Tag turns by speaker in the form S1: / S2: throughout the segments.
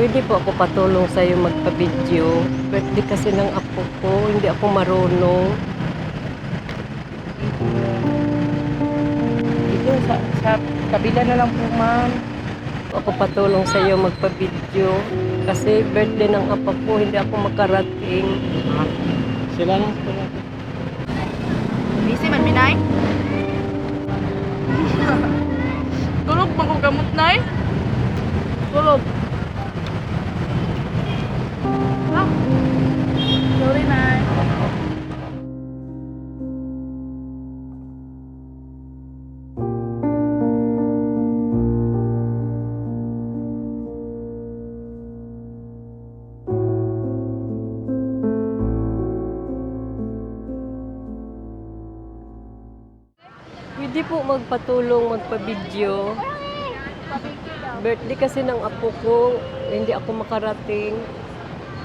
S1: Pwede po ako patulong sa iyo magpa-video. Birthday kasi ng apo ko, hindi ako marunong.
S2: Dito sa kabila na lang po, ma'am.
S1: Ako patulong sa iyo magpa-video. Kasi birthday ng apo ko, hindi ako makarating.
S2: Sila lang sila.
S3: Busy man, Minay? Tulog pang kong gamot, Nay? Tulog. Ah. Sorry, Nay.
S1: Pwede po magpatulong magpa-video. Birthday kasi ng apo ko, hindi ako makarating.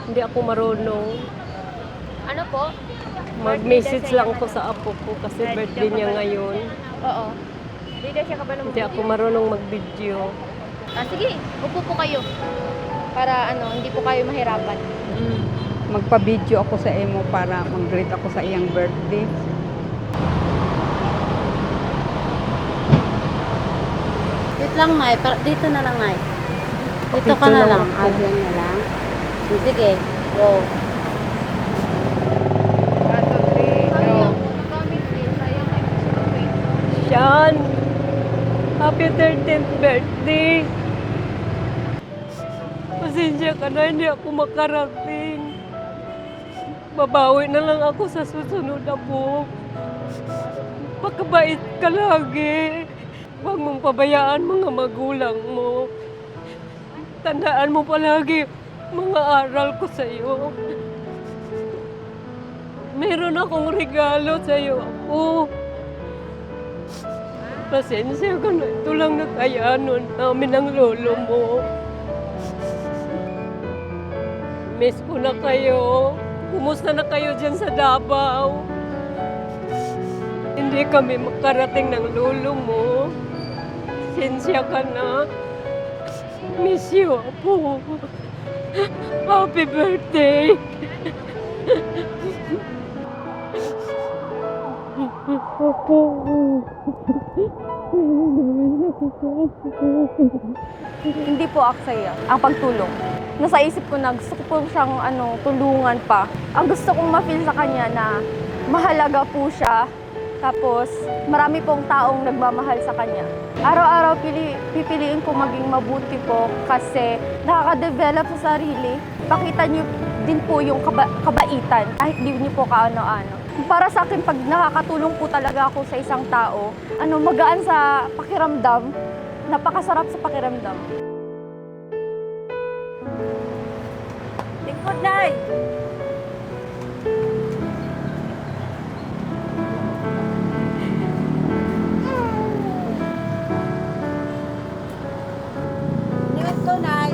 S1: Hindi ako marunong.
S3: Ano po?
S1: Mag-message lang ako sa apo ko kasi birthday niya ngayon.
S3: Oo. Hindi na siya kabalo
S1: Hindi ako marunong mag-video.
S3: Sige, upo po kayo. Para hindi po kayo mahirapan.
S4: Magpa-video ako sa imo para mag-greet ako sa iyang birthday.
S5: Dito lang, Nay. Dito na lang, Nay. Dito ka
S1: Dito
S5: na
S1: lang
S5: lang.
S1: ako.
S5: Diyan na lang. Sige, go.
S4: 1, 2, 3, go.
S1: Sean! Happy 13th birthday! Pasensya ka na, hindi ako makarating. Babawi na lang ako sa susunod na po. Pagkabait ka lagi. Huwag mong pabayaan mga magulang mo. Tandaan mo palagi mga aral ko sa iyo. Meron akong regalo sa iyo, apo. Pasensya ka na. Ito lang nakayanon namin ang lolo mo. Miss ko na kayo. Kumusta na kayo dyan sa Davao? Hindi kami makarating ng lolo mo. Pasensya ka na. Miss you, apo. Happy birthday!
S6: Hindi po aksaya ang pagtulong. Nasa isip ko na gusto ko po siyang tulungan pa. Ang gusto kong ma-feel sa kanya na mahalaga po siya. Tapos marami pong taong nagmamahal sa kanya. Araw-araw pipiliin ko maging mabuti po kasi nakaka-develop sa sarili. Pakita niyo din po yung kabaitan kahit di niyo po kaano-ano. Para sa akin, pag nakakatulong po talaga ako sa isang tao, magaan sa pakiramdam, napakasarap sa pakiramdam.
S5: Lingkod, Nay. Lingkod ko, Nay.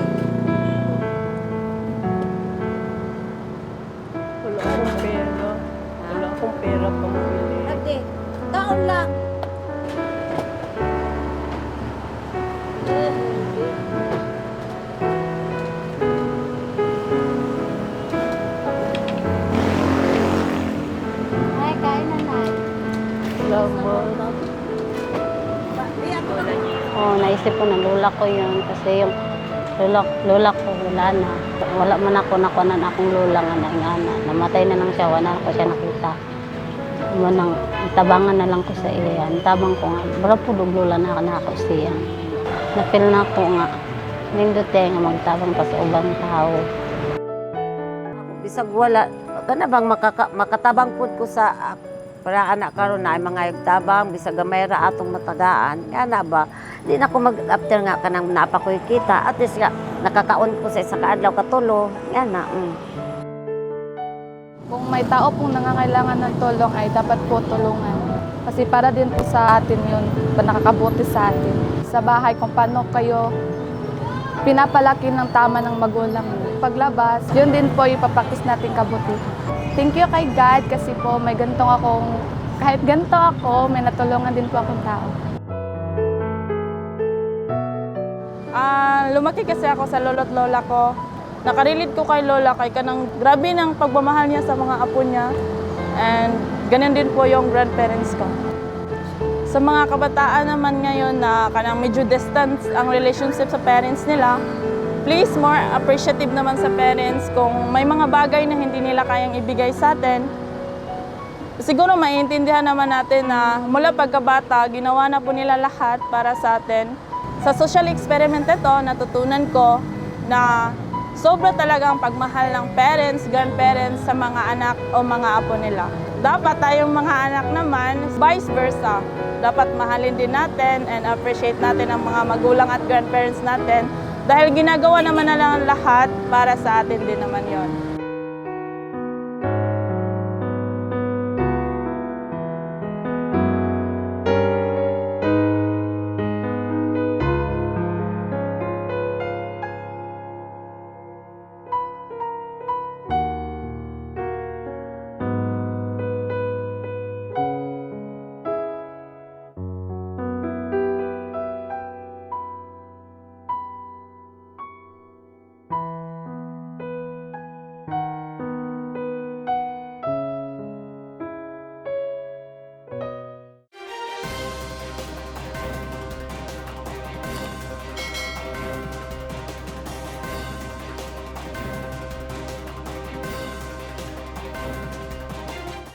S1: Wala akong pera. Wala akong pera pambili.
S5: Ate, taon lang. Nay, kain na, Nay.
S1: Salamat.
S5: Naisip ko na lula ko yun kasi yung lola ko wala na. Wala man ako nakunan akong lola nga na. Namatay na lang siya, wala ko siya nakita. Manang tabangan na lang ko sa iya. Tabang ko nga, barang po lola na ako siya. Napil na ko nga, nindote nga magtabang pa sa ubang tao.
S7: Bisag wala, kana bang makatabang pud ko sa para anak karon na ay mga tabang bisag gamay ra atong matagaan. Nga ba? Di na ko mag-after nga kanang napa ko kita. At least nga nakakaon ko sa isa ka adlaw katulo. Nga na.
S8: Kung may tao pong nangangailangan ng tulong ay dapat po tulungan. Kasi para din po sa atin yun, nakakabuti sa atin. Sa bahay kung paano kayo pinapalaki ng tama ng magulang. Paglabas, yun din po ipapaktis natin kabutihan. Thank you kay God kasi po may kahit ganito ako, may natulungan din po akong tao. Lumaki kasi ako sa lolo't lola ko. Nakarelate ko kay lola kay kanang grabe ng pagmamahal niya sa mga apo niya. And ganun din po yung grandparents ko. Sa mga kabataan naman ngayon na kanang medyo distance ang relationship sa parents nila, please more appreciative naman sa parents kung may mga bagay na hindi nila kayang ibigay sa atin. Siguro maiintindihan naman natin na mula pagkabata, ginawa na po nila lahat para sa atin. Sa social experiment ito, natutunan ko na sobra talaga ang pagmahal ng parents, grandparents sa mga anak o mga apo nila. Dapat tayong mga anak naman, vice versa. Dapat mahalin din natin and appreciate natin ang mga magulang at grandparents natin dahil ginagawa naman na lang lahat para sa atin din naman yon.